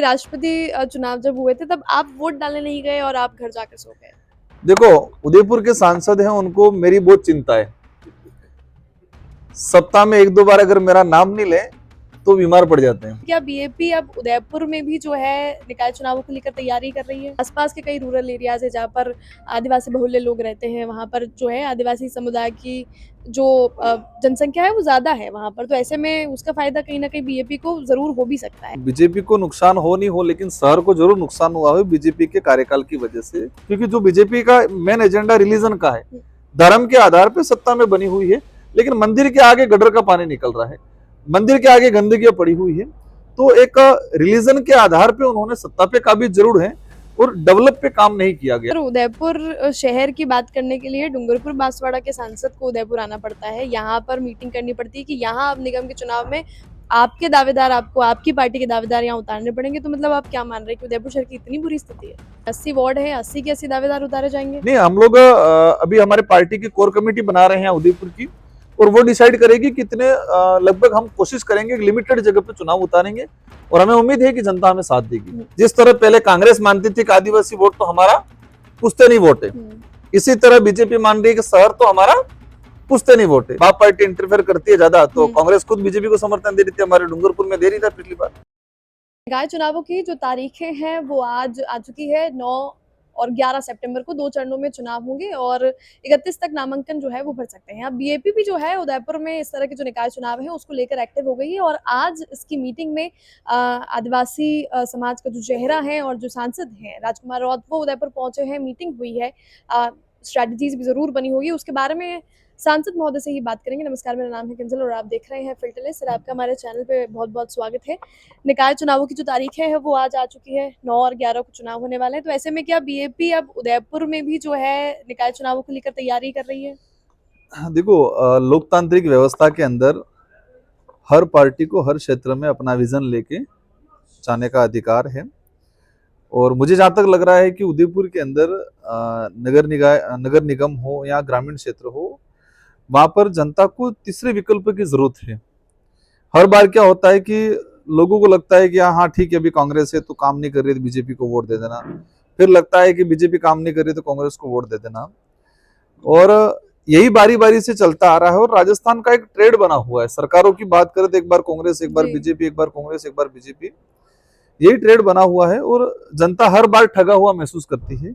राष्ट्रपति चुनाव जब हुए थे तब आप वोट डालने नहीं गए और आप घर जाकर सो गए। देखो, उदयपुर के सांसद हैं, उनको मेरी बहुत चिंता है। सप्ताह में एक दो बार अगर मेरा नाम नहीं ले तो बीमार पड़ जाते हैं। क्या बीएपी अब उदयपुर में भी जो है निकाय चुनावों को लेकर तैयारी कर रही है? आसपास के कई रूरल एरियाज है जहाँ पर आदिवासी बहुल्य लोग रहते हैं, वहाँ पर जो है आदिवासी समुदाय की जो जनसंख्या है वो ज्यादा है वहाँ पर, तो ऐसे में उसका फायदा कहीं ना कहीं बीएपी को जरूर हो भी सकता है। बीजेपी को नुकसान हो नहीं हो, लेकिन शहर को जरूर नुकसान हुआ है बीजेपी के कार्यकाल की वजह से, क्योंकि जो बीजेपी का मेन एजेंडा रिलीजन का है, धर्म के आधार पर सत्ता में बनी हुई है, लेकिन मंदिर के आगे गटर का पानी निकल रहा है, मंदिर के आगे गंदगी पड़ी हुई है। तो एक रिलीजन के आधार पे उन्होंने सत्ता पे काबिज जरूर है और डेवलप पे काम नहीं किया गया। उदयपुर शहर की बात करने के लिए डूंगरपुर बांसवाड़ा के सांसद को उदयपुर आना पड़ता है, यहाँ पर मीटिंग करनी पड़ती है कि यहाँ अब निगम के चुनाव में आपके दावेदार, आपको आपकी पार्टी के दावेदार यहाँ उतारने पड़ेंगे। तो मतलब आप क्या मान रहे हैं कि उदयपुर शहर की इतनी बुरी स्थिति है? 80 वार्ड है, 80 के 80 दावेदार उतारे जाएंगे? नहीं, हम लोग अभी हमारे पार्टी की कोर कमेटी बना रहे हैं उदयपुर की, और वो डिसाइड करेगी कितने, लगभग हम कोशिश करेंगे लिमिटेड जगह पे चुनाव उतारेंगे, और हमें उम्मीद है कि जनता हमें साथ देगी। जिस तरह पहले कांग्रेस मानती थी कि आदिवासी वोट तो हमारा पुश्तैनी वोट है, इसी तरह बीजेपी मान रही है कि शहर तो हमारा पुश्तैनी वोट है। बाप पार्टी इंटरफेयर करती है ज्यादा, तो कांग्रेस खुद बीजेपी को समर्थन दे रही थी, हमारे डूंगरपुर में दे रही था पिछली बार। निकाय चुनावों की जो तारीखें हैं वो आज आ चुकी है। 9 और 11 सितंबर को 2 चरणों में चुनाव होंगे और 31 तक नामांकन जो है वो भर सकते हैं। अब बीएपी भी जो है उदयपुर में इस तरह के जो निकाय चुनाव है उसको लेकर एक्टिव हो गई है और आज इसकी मीटिंग में आदिवासी समाज का जो चेहरा है और जो सांसद हैं राजकुमार रौत, वो उदयपुर पहुंचे हैं, मीटिंग हुई है, स्ट्रैटेजीज भी जरूर बनी होगी, उसके बारे में सांसद महोदय से ही बात करेंगे। नमस्कार, मेरा नाम है किंजल और आप देख रहे हैं फिल्टरलेस। सर, आपका हमारे चैनल पे बहुत बहुत स्वागत है। निकाय चुनावों की जो तारीखें है वो आज आ चुकी है, 9 और 11 को चुनाव होने वाले हैं, तो ऐसे में क्या बीएपी अब उदयपुर में भी जो है निकाय चुनावों को लेकर तैयारी कर रही है? देखो, लोकतांत्रिक व्यवस्था के अंदर हर पार्टी को हर क्षेत्र में अपना विजन लेके जाने का अधिकार है, और मुझे जहां तक लग रहा है कि उदयपुर के अंदर नगर निगम हो या ग्रामीण क्षेत्र हो, वहां पर जनता को तीसरे विकल्प की जरूरत है। हर बार क्या होता है कि लोगों को लगता है कि हाँ ठीक है, अभी कांग्रेस है तो काम नहीं कर रही तो बीजेपी को वोट दे देना, फिर लगता है कि बीजेपी काम नहीं कर रही तो कांग्रेस को वोट दे देना, और यही बारी बारी से चलता आ रहा है। और राजस्थान का एक ट्रेड बना हुआ है, सरकारों की बात करें तो एक बार कांग्रेस, एक बार बीजेपी, एक बार कांग्रेस, एक बार बीजेपी, यही ट्रेड बना हुआ है, और जनता हर बार ठगा हुआ महसूस करती है।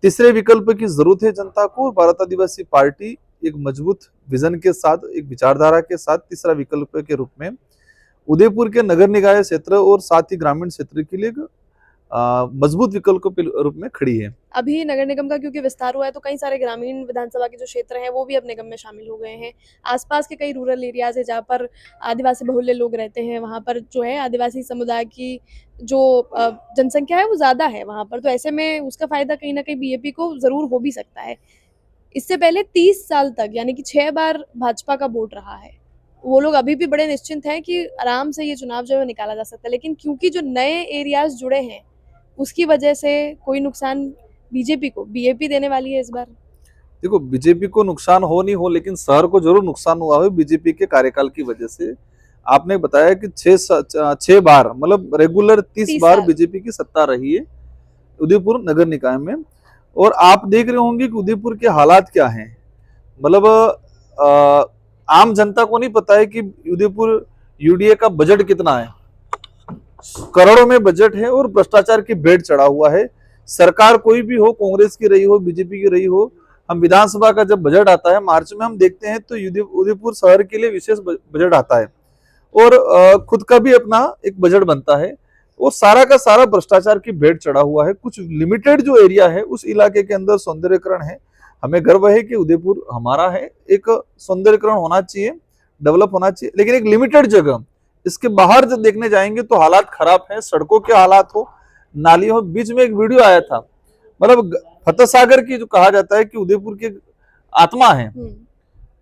तीसरे विकल्प की जरूरत है जनता को, और भारत आदिवासी पार्टी एक मजबूत विजन के साथ, एक विचारधारा के साथ तीसरा विकल्प के रूप में उदयपुर के नगर निकाय क्षेत्र और साथ ही ग्रामीण क्षेत्र के लिए एक मजबूत विकल्प के रूप में खड़ी है। अभी नगर निगम का क्योंकि विस्तार हुआ है तो कई सारे ग्रामीण विधानसभा के जो क्षेत्र हैं वो भी अब निगम में शामिल हो गए हैं। आसपास के कई रूरल एरियाज है जहाँ पर आदिवासी बहुल्य लोग रहते हैं, वहाँ पर जो है आदिवासी समुदाय की जो जनसंख्या है वो ज्यादा है वहाँ पर, तो ऐसे में उसका फायदा कहीं ना कहीं बीएपी को जरूर हो भी सकता है। इससे पहले 30 साल तक यानी कि 6 बार भाजपा का वोट रहा है, वो लोग अभी भी बड़े निश्चिंत हैं कि आराम से ये चुनाव जो है निकाला जा सकता है, लेकिन क्योंकि जो नए एरियाज जुड़े हैं उसकी वजह से कोई नुकसान बीजेपी को बीएपी देने वाली है इस बार? देखो, बीजेपी को नुकसान हो नहीं हो, लेकिन शहर को जरूर नुकसान हुआ है बीजेपी के कार्यकाल की वजह से। आपने बताया कि 6 बार, मतलब रेगुलर 30 बार बीजेपी की सत्ता रही है उदयपुर नगर निकाय में, और आप देख रहे होंगे कि उदयपुर के हालात क्या हैं। मतलब आम जनता को नहीं पता है कि उदयपुर यूडीए का बजट कितना है, करोड़ों में बजट है, और भ्रष्टाचार की भेंट चढ़ा हुआ है। सरकार कोई भी हो, कांग्रेस की रही हो, बीजेपी की रही हो, हम विधानसभा का जब बजट आता है मार्च में, हम देखते हैं तो उदयपुर शहर के लिए विशेष बजट आता है, और खुद का भी अपना एक बजट बनता है, वो सारा का सारा भ्रष्टाचार की भेंट चढ़ा हुआ है। कुछ लिमिटेड जो एरिया है उस इलाके के अंदर सौंदर्यकरण है। हमें गर्व है कि उदयपुर हमारा है, एक सौंदर्यकरण होना चाहिए, डेवलप होना चाहिए, लेकिन एक लिमिटेड जगह। इसके बाहर जब देखने जाएंगे तो हालात खराब है, सड़कों के हालात हो, नाली हो। बीच में एक वीडियो आया था, मतलब फतेह सागर की, जो कहा जाता है कि उदयपुर की आत्मा है,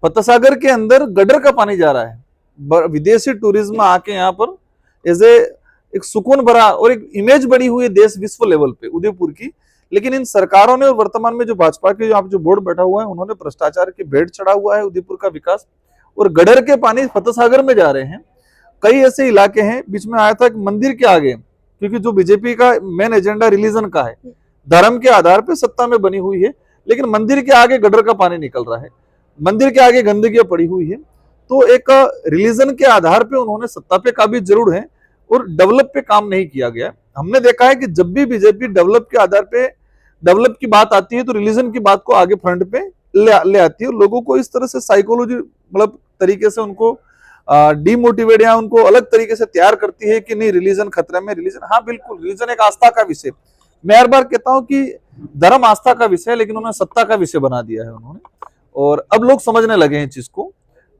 फतेह सागर के अंदर गटर का पानी जा रहा है। विदेशी टूरिज्म आके यहाँ पर एज एक सुकून भरा और एक इमेज बड़ी हुई है देश विश्व लेवल पे उदयपुर की, लेकिन इन सरकारों ने और वर्तमान में जो भाजपा के जो बोर्ड बैठा हुआ है उन्होंने भ्रष्टाचार की भेंट चढ़ा हुआ है उदयपुर का विकास, और गडर के पानी फतेह सागर में जा रहे हैं। कई ऐसे इलाके हैं, बीच में आया था कि मंदिर के आगे क्योंकि जो बीजेपी का मेन एजेंडा रिलीजन का है, धर्म के आधार पर सत्ता में बनी हुई है, लेकिन मंदिर के आगे गटर का पानी निकल रहा है, मंदिर के आगे गंदगी पड़ी हुई है। तो एक रिलीजन के आधार पे उन्होंने सत्ता पे काबिज जरूर है और डेवलप पे काम नहीं किया गया। हमने देखा है कि जब भी बीजेपी डेवलप के आधार पे डेवलप की बात आती है तो रिलीजन की बात को आगे फ्रंट पे ले आती है। लोगों को इस तरह से साइकोलॉजी मतलब तरीके से उनको डिमोटिवेट या उनको अलग तरीके से तैयार करती है कि नहीं रिलीजन खतरे में। रिलीजन, हाँ बिल्कुल, रिलीजन एक आस्था का विषय, मैं हर बार कहता हूं कि धर्म आस्था का विषय है, लेकिन उन्होंने सत्ता का विषय बना दिया है उन्होंने, और अब लोग समझने लगे हैं चीज को,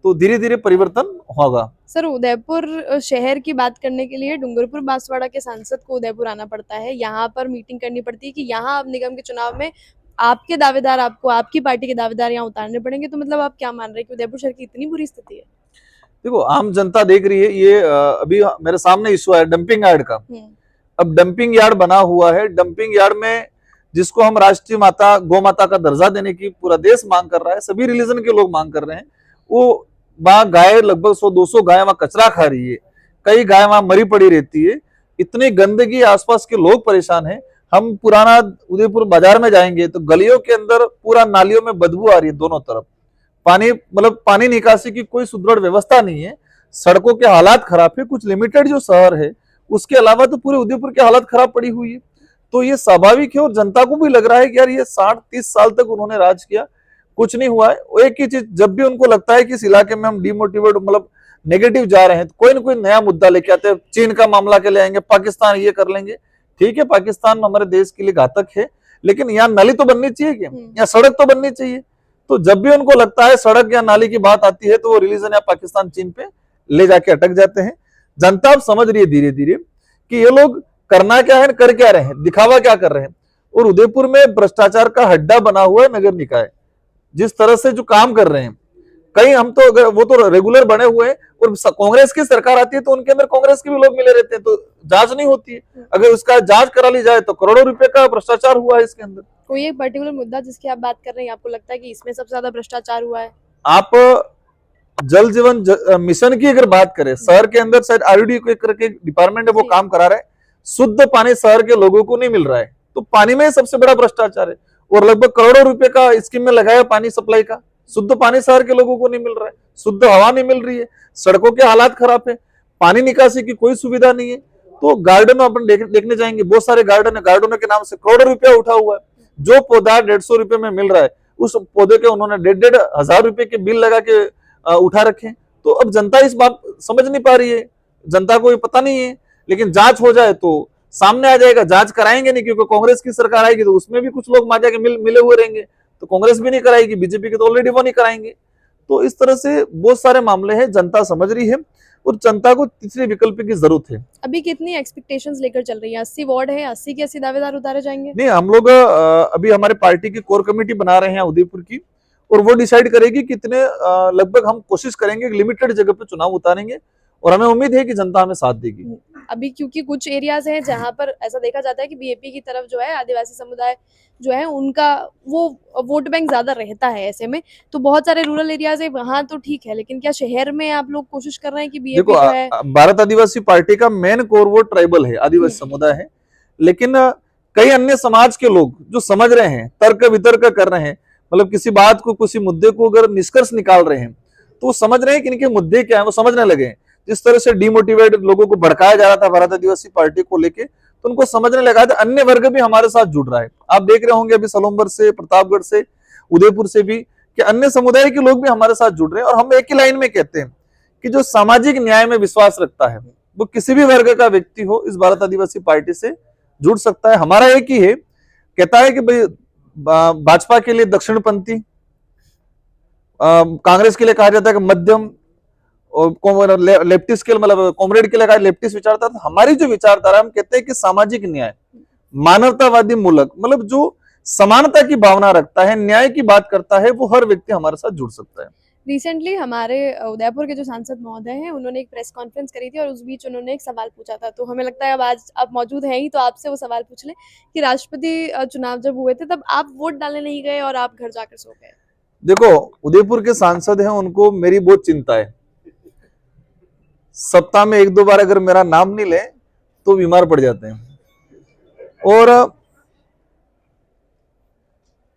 तो धीरे धीरे परिवर्तन होगा। सर, उदयपुर शहर की बात करने के लिए डूंगरपुर बांसवाड़ा के सांसद को उदयपुर आना पड़ता है, यहाँ पर मीटिंग करनी पड़ती है कि यहाँ अब निगम के चुनाव में आपके दावेदार, आपको आपकी पार्टी के दावेदार यहाँ उतारने पड़ेंगे। तो मतलब आप क्या मान रहे हैं कि उदयपुर शहर की इतनी बुरी स्थिति है? देखो, आम जनता देख रही है, ये अभी मेरे सामने इशू है डंपिंग यार्ड का। अब डंपिंग यार्ड बना हुआ है, डंपिंग यार्ड में जिसको हम राष्ट्रीय माता गौ माता का दर्जा देने की पूरा देश मांग कर रहा है, सभी रिलीजन के लोग मांग कर रहे हैं, वो वहां गाय लगभग 100-200 गाय वहां कचरा खा रही है, कई गाय वहां मरी पड़ी रहती है, इतनी गंदगी, आसपास के लोग परेशान हैं। हम पुराना उदयपुर बाजार में जाएंगे तो गलियों के अंदर पूरा नालियों में बदबू आ रही है, दोनों तरफ पानी, मतलब पानी निकासी की कोई सुदृढ़ व्यवस्था नहीं है, सड़कों के हालात खराब है, कुछ लिमिटेड जो शहर है उसके अलावा तो पूरे उदयपुर की हालत खराब पड़ी हुई है। तो ये स्वाभाविक है और जनता को भी लग रहा है कि यार ये 60-30 साल तक उन्होंने राज किया, कुछ नहीं हुआ है। एक ही चीज, जब भी उनको लगता है कि इस इलाके में हम डिमोटिवेट मतलब नेगेटिव जा रहे हैं, तो कोई ना कोई नया मुद्दा लेके आते हैं, चीन का मामला के ले आएंगे, पाकिस्तान ये कर लेंगे। ठीक है, पाकिस्तान हमारे देश के लिए घातक है, लेकिन यहाँ नाली तो बननी चाहिए, क्या यहाँ सड़क तो बननी चाहिए। तो जब भी उनको लगता है सड़क या नाली की बात आती है तो वो रिलीजन या पाकिस्तान चीन पे ले जाके अटक जाते हैं। जनता अब समझ रही है धीरे धीरे कि ये लोग करना क्या है, कर क्या रहे हैं, दिखावा क्या कर रहे हैं। और उदयपुर में भ्रष्टाचार का हड्डा बना हुआ है नगर निकाय, जिस तरह से जो काम कर रहे हैं, कहीं हम तो अगर वो तो रेगुलर बने हुए हैं, और कांग्रेस की सरकार आती है तो उनके अंदर कांग्रेस के भी लोग मिले रहते हैं, तो जांच नहीं होती है। अगर उसका जांच करा ली जाए तो करोड़ों रुपए का भ्रष्टाचार हुआ है इसके अंदर। कोई एक पर्टिकुलर मुद्दा जिसकी आप बात कर रहे हैं, आपको लगता है कि इसमें सबसे ज्यादा भ्रष्टाचार हुआ है? आप जल जीवन मिशन की अगर बात करें, शहर के अंदर शायद आरडी करके डिपार्टमेंट है, वो काम करा रहा है, शुद्ध पानी शहर के लोगों को नहीं मिल रहा है, तो पानी में सबसे बड़ा भ्रष्टाचार है। और लगभग करोड़ों रुपए का स्कीम में लगाया पानी सप्लाई का, शुद्ध पानी शहर के लोगों को नहीं मिल रहा है, शुद्ध हवा नहीं मिल रही है, सड़कों के हालात खराब है, पानी निकासी की कोई सुविधा नहीं है। तो गार्डन अपन देखने जाएंगे, बहुत सारे गार्डन है, गार्डनों के नाम से करोड़ों रुपया उठा हुआ है। जो पौधा 150 रुपए में मिल रहा है, उस पौधे के उन्होंने 1,500 हजार रुपए के बिल लगा के उठा रखे। तो अब जनता इस बात समझ नहीं पा रही है, जनता को ये पता नहीं है, लेकिन जांच हो जाए तो सामने आ जाएगा। जांच कराएंगे नहीं, क्योंकि कांग्रेस की सरकार आएगी तो उसमें भी कुछ लोग माजा के मिले हुए रहेंगे, तो कांग्रेस भी नहीं कराएगी, बीजेपी के तो ऑलरेडी वो नहीं कराएंगे। तो इस तरह से बहुत सारे मामले हैं, जनता समझ रही है और जनता को तीसरे विकल्प की जरूरत है। अभी कितनी एक्सपेक्टेशंस लेकर चल रही है? 80 वार्ड है, 80 के 80 दावेदार उतारे जाएंगे? नहीं, हम लोग अभी हमारे पार्टी की कोर कमेटी बना रहे हैं उदयपुर की, और वो डिसाइड करेगी कितने, लगभग हम कोशिश करेंगे लिमिटेड जगह पे चुनाव उतारेंगे, और हमें उम्मीद है कि जनता हमें साथ देगी। अभी क्योंकि कुछ एरियाज हैं जहां पर ऐसा देखा जाता है कि बीएपी की तरफ जो है आदिवासी समुदाय जो है उनका वो वोट बैंक ज्यादा रहता है, ऐसे में तो बहुत सारे रूरल एरियाज है वहां तो ठीक है, लेकिन क्या शहर में आप लोग कोशिश कर रहे हैं कि बीएपी जो है? भारत आदिवासी पार्टी का मेन कोर वो ट्राइबल है, आदिवासी समुदाय है, लेकिन कई अन्य समाज के लोग जो समझ रहे हैं, तर्क वितर्क कर रहे हैं, मतलब किसी बात को, किसी मुद्दे को अगर निष्कर्ष निकाल रहे हैं तो वो समझ रहे हैं कि इनके मुद्दे क्या है, वो समझने लगे हैं। जिस तरह से डिमोटिवेट लोगों को भड़काया जा रहा था भारत आदिवासी पार्टी को लेके, तो उनको समझने लगा था अन्य वर्ग भी हमारे साथ जुड़ रहा है। आप देख रहे होंगे अभी सलोम्बर से, प्रतापगढ़ से, उदयपुर से भी, कि अन्य समुदाय के लोग भी हमारे साथ जुड़ रहे हैं। और हम एक ही लाइन में कहते हैं कि जो सामाजिक न्याय में विश्वास रखता है वो किसी भी वर्ग का व्यक्ति हो, इस भारत आदिवासी पार्टी से जुड़ सकता है। हमारा एक ही है, कहता है कि भाई भाजपा के लिए दक्षिणपंथी, कांग्रेस के लिए कहा जाता है कि मध्यम, और लेफ्टिस्ट के मतलब कॉमरेड के लिए कहा लेफ्टिस्ट विचारधारा। हमारी जो विचारधारा, हम कहते हैं कि सामाजिक न्याय, मानवतावादी मूलक, मतलब जो समानता की भावना रखता है, न्याय की बात करता है, वो हर व्यक्ति हमारे साथ जुड़ सकता है। रिसेंटली हमारे उदयपुर के जो सांसद महोदय हैं उन्होंने एक प्रेस कॉन्फ्रेंस करी थी और उस बीच उन्होंने एक सवाल पूछा था, तो हमें लगता है अब आज आप मौजूद हैं ही तो आपसे वो सवाल पूछ लें कि राष्ट्रपति चुनाव जब हुए थे तब आप वोट डालने नहीं गए और आप घर जाकर सो गए। देखो, उदयपुर के सांसद हैं, उनको मेरी बहुत चिंता है। सप्ताह में 1-2 बार अगर मेरा नाम नहीं ले तो बीमार पड़ जाते हैं। और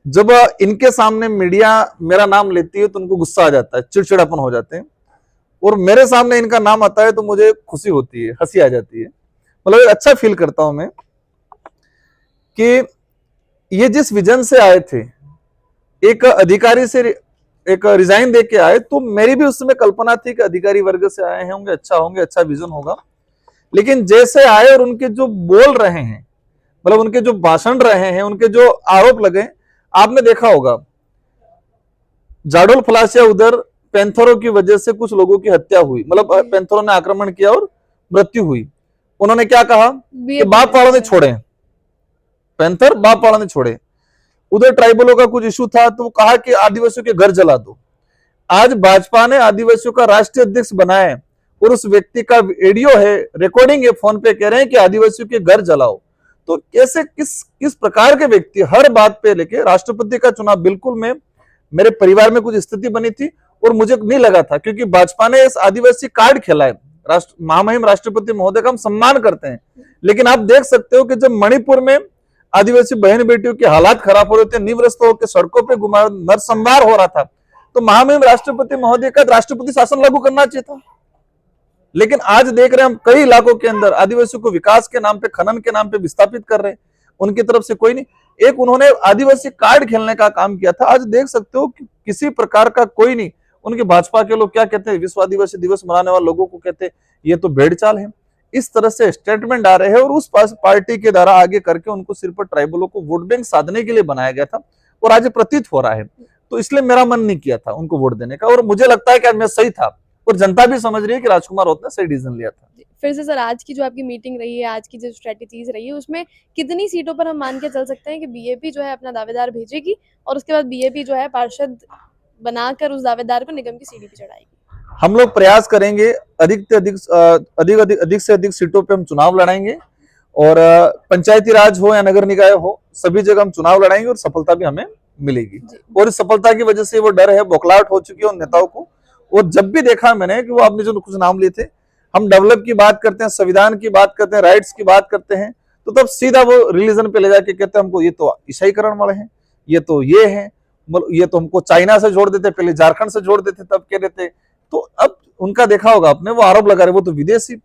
जब इनके सामने मीडिया मेरा नाम लेती है तो उनको गुस्सा आ जाता है, चिड़चिड़ापन हो जाते हैं, और मेरे सामने इनका नाम आता है तो मुझे खुशी होती है, हंसी आ जाती है। मतलब अच्छा फील करता हूं मैं कि ये जिस विजन से आए थे, एक अधिकारी से एक रिजाइन दे के आए, तो मेरी भी उस समय कल्पना थी कि अधिकारी वर्ग से आए होंगे, अच्छा विजन होगा। लेकिन जैसे आए और उनके जो बोल रहे हैं, मतलब उनके जो भाषण रहे हैं, उनके जो आरोप लगे, आपने देखा होगा जाडोल फलासिया उधर पैंथरों की वजह से कुछ लोगों की हत्या हुई, मतलब पैंथरों ने आक्रमण किया और मृत्यु हुई। उन्होंने क्या कहा कि बाप वालों ने छोड़े, पैंथर बाप वालों ने छोड़े। उधर ट्राइबलों का कुछ इशू था तो कहा कि आदिवासियों के घर जला दो। आज भाजपा ने आदिवासियों का राष्ट्रीय अध्यक्ष बनाया है और उस व्यक्ति का वीडियो है, रिकॉर्डिंग है, फोन पे कह रहे हैं कि आदिवासियों के घर जलाओ। तो कैसे किस प्रकार के व्यक्ति हर बात पे लेके, राष्ट्रपति का चुनाव बिल्कुल में मेरे परिवार में कुछ स्थिति बनी थी और मुझे नहीं लगा था, क्योंकि भाजपा ने इस आदिवासी कार्ड खेला है। महामहिम राष्ट्रपति महोदय का हम सम्मान करते हैं, लेकिन आप देख सकते हो कि जब मणिपुर में आदिवासी बहन बेटियों के हालात खराब हो रहे थे, निवृत्त होकर सड़कों पे घुमा नरसंहार हो रहा था, तो महामहिम राष्ट्रपति महोदय का राष्ट्रपति शासन लागू करना चाहिए था। लेकिन आज देख रहे हैं हम कई इलाकों के अंदर आदिवासियों को विकास के नाम पे, खनन के नाम पे विस्थापित कर रहे हैं, उनकी तरफ से कोई नहीं। एक उन्होंने आदिवासी कार्ड खेलने का काम किया था। आज देख सकते हो कि किसी प्रकार का कोई नहीं। उनके भाजपा के लोग क्या कहते हैं, विश्व आदिवासी दिवस मनाने वाले लोगों को कहते हैं ये तो भेड़ चाल है। इस तरह से स्टेटमेंट आ रहे हैं और उस पार्टी के द्वारा आगे करके उनको सिर्फ ट्राइबलों को वोट बैंक साधने के लिए बनाया गया था और आज प्रतीत हो रहा है। तो इसलिए मेरा मन नहीं किया था उनको वोट देने का, और मुझे लगता है कि आज मैं सही था और जनता भी समझ रही है कि राजकुमार राउत ने सही डिसीजन लिया था। फिर से सर, आज की जो आपकी मीटिंग रही है, आज की जो स्ट्रेटेजीज रही है, उसमें कितनी सीटों पर हम मान के चल सकते हैं कि बीएपी जो है अपना दावेदार भेजेगी और उसके बाद बीएपी जो है पार्षद बनाकर उस दावेदार को निगम की सीढ़ी पे चढ़ाएगी? हम लोग प्रयास करेंगे, अधिक से अधिक सीटों पे हम चुनाव लड़ाएंगे, और पंचायती राज हो या नगर निकाय हो, सभी जगह हम चुनाव लड़ाएंगे और सफलता भी हमें मिलेगी। और इस सफलता की वजह से वो डर है, बौखलाहट हो चुकी है उन नेताओं को। और जब भी देखा मैंने कि वो आपने जो कुछ नाम लिए थे, हम डेवलप की बात करते हैं, संविधान की बात करते हैं, राइट्स की बात करते हैं, तो तब सीधा वो रिलीजन पे ले जाके कहते हैं हमको ये तो ईसाईकरण वाले हैं, ये तो ये है, ये तो हमको चाइना से जोड़ देते, पहले झारखंड से जोड़ देते, तब कह देते। तो अब उनका देखा होगा आपने, वो आरोप लगा रहे वो तो विदेशी।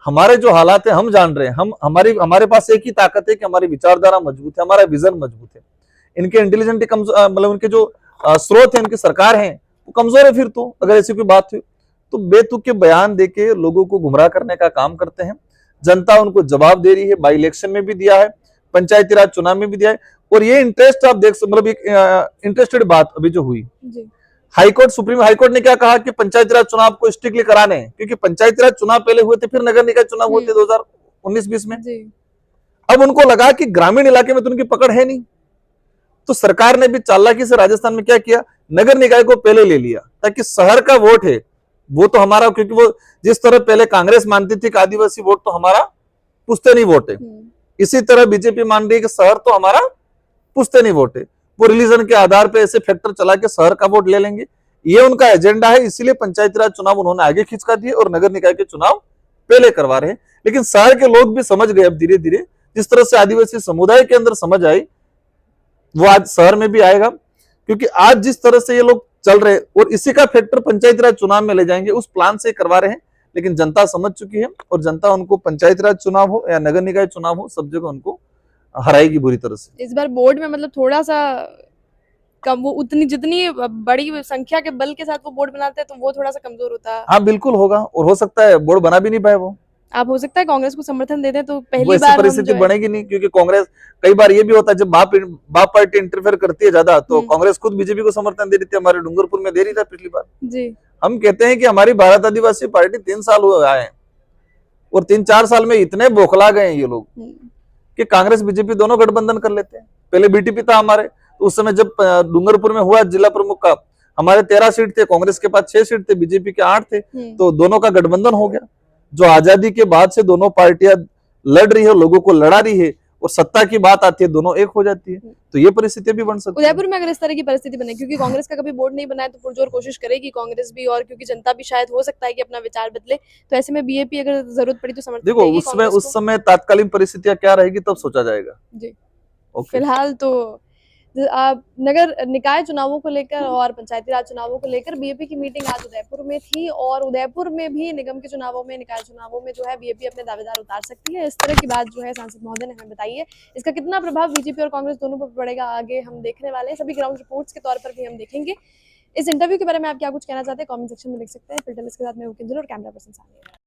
हमारे जो हालात है हम जान रहे हैं, हमारे पास एक ही ताकत है कि हमारी विचारधारा मजबूत है, हमारा विजन मजबूत है। इनके इंटेलिजेंट मतलब उनके जो स्रोत है, उनकी सरकार है, वो कमजोर है। फिर तो अगर ऐसी कोई बात हुई तो बेतुके के बयान देके लोगों को गुमराह करने का काम करते हैं। जनता उनको जवाब दे रही है, बाई इलेक्शन में भी दिया है, पंचायती राज चुनाव में भी दिया है। और ये इंटरेस्ट आप देख, मतलब एक इंटरेस्टेड बात अभी जो हुई, हाईकोर्ट, सुप्रीम हाईकोर्ट ने क्या कहा कि पंचायती राज चुनाव को स्ट्रिक्टली कराने हैं, क्योंकि पंचायती राज चुनाव पहले हुए थे, फिर नगर निकाय चुनाव हुए थे 2019-20 में। अब उनको लगा कि ग्रामीण इलाके में तो उनकी पकड़ है नहीं, तो सरकार ने भी चालाकी से राजस्थान में क्या किया, नगर निकाय को पहले ले लिया, ताकि शहर का वोट है वो तो हमारा, क्योंकि वो जिस तरह पहले कांग्रेस मानती थी कि आदिवासी वोट तो हमारा पुश्तैनी वोट है, इसी तरह बीजेपी मान रही है कि शहर तो हमारा पुश्तैनी वोट है। वो रिलीजन के आधार पे ऐसे फैक्टर चला के शहर का वोट ले लेंगे, ये उनका एजेंडा है। इसीलिए पंचायती राज चुनाव उन्होंने आगे खिंचका दिए और नगर निकाय के चुनाव पहले करवा रहे हैं। लेकिन शहर के लोग भी समझ गए अब धीरे धीरे, जिस तरह से आदिवासी समुदाय के अंदर समझ आई, वो आज शहर में भी आएगा। क्योंकि आज जिस तरह से ये लोग चल रहे, और इसी का फैक्टर पंचायती राज चुनाव में ले जाएंगे, उस प्लान से करवा रहे हैं। लेकिन जनता समझ चुकी है और जनता उनको पंचायती राज चुनाव हो या नगर निकाय चुनाव हो, सब जगह उनको हराएगी बुरी तरह से। इस बार बोर्ड में मतलब थोड़ा सा कम, वो उतनी जितनी बड़ी संख्या के बल के साथ वो बोर्ड बनाते हैं तो वो थोड़ा सा कमजोर होता है। हाँ बिल्कुल होगा, और हो सकता है बोर्ड बना भी नहीं पाए वो। आप हो सकता है कांग्रेस को समर्थन देते हैं तो पहली बार परिस्थिति बनेगी नहीं, क्योंकि कांग्रेस, कई बार ये भी होता है जब बाप पार्टी इंटरफेयर करती है ज्यादा, तो कांग्रेस खुद बीजेपी को समर्थन दे रही थी। हमारे डूंगरपुर में दे रही था पिछली बार जी। हम कहते हैं कि हमारी भारत आदिवासी पार्टी 3 साल हुए आए और 3-4 साल में इतने बौखला गए ये लोग कि कांग्रेस बीजेपी दोनों गठबंधन कर लेते हैं। पहले बीटीपी था हमारे, तो उस समय जब डूंगरपुर में हुआ जिला प्रमुख का, हमारे 13 सीट थे, कांग्रेस के पास 6 सीट थे, बीजेपी के 8 थे, तो दोनों का गठबंधन हो गया। जो आजादी के बाद से दोनों पार्टियां लड़ रही है, लोगों को लड़ा रही है, और सत्ता की बात आती है दोनों एक हो जाती है, तो ये परिस्थितियां भी बन सकती है। उदयपुर में अगर इस तरह की परिस्थिति बने, क्योंकि कांग्रेस का कभी बोर्ड नहीं बना है, तो पुरजोर कोशिश करेगी कांग्रेस भी, और क्योंकि जनता भी शायद हो सकता है कि अपना विचार बदले, तो ऐसे में बीएपी अगर जरूरत पड़ी तो समर्थन देखो देगी कांग्रेस उस को। समय तात्कालीन परिस्थितियां क्या रहेगी तब सोचा जाएगा। जी, ओके। फिलहाल तो आप नगर निकाय चुनावों को लेकर और पंचायती राज चुनावों को लेकर बीएपी की मीटिंग आज उदयपुर में थी, और उदयपुर में भी निगम के चुनावों में, निकाय चुनावों में जो है बीएपी अपने दावेदार उतार सकती है। इस तरह की बात जो है सांसद महोदय ने हमें बताई है। इसका कितना प्रभाव बीजेपी और कांग्रेस दोनों पर पड़ेगा आगे हम देखने वाले हैं, सभी ग्राउंड रिपोर्ट्स के तौर पर भी हम देखेंगे। इस इंटरव्यू के बारे में आप क्या कुछ कहना चाहते हैं कमेंट सेक्शन में लिख सकते हैं। फिल्टर के साथ मैं हूं किंजल और कैमरा पर्सन सामने।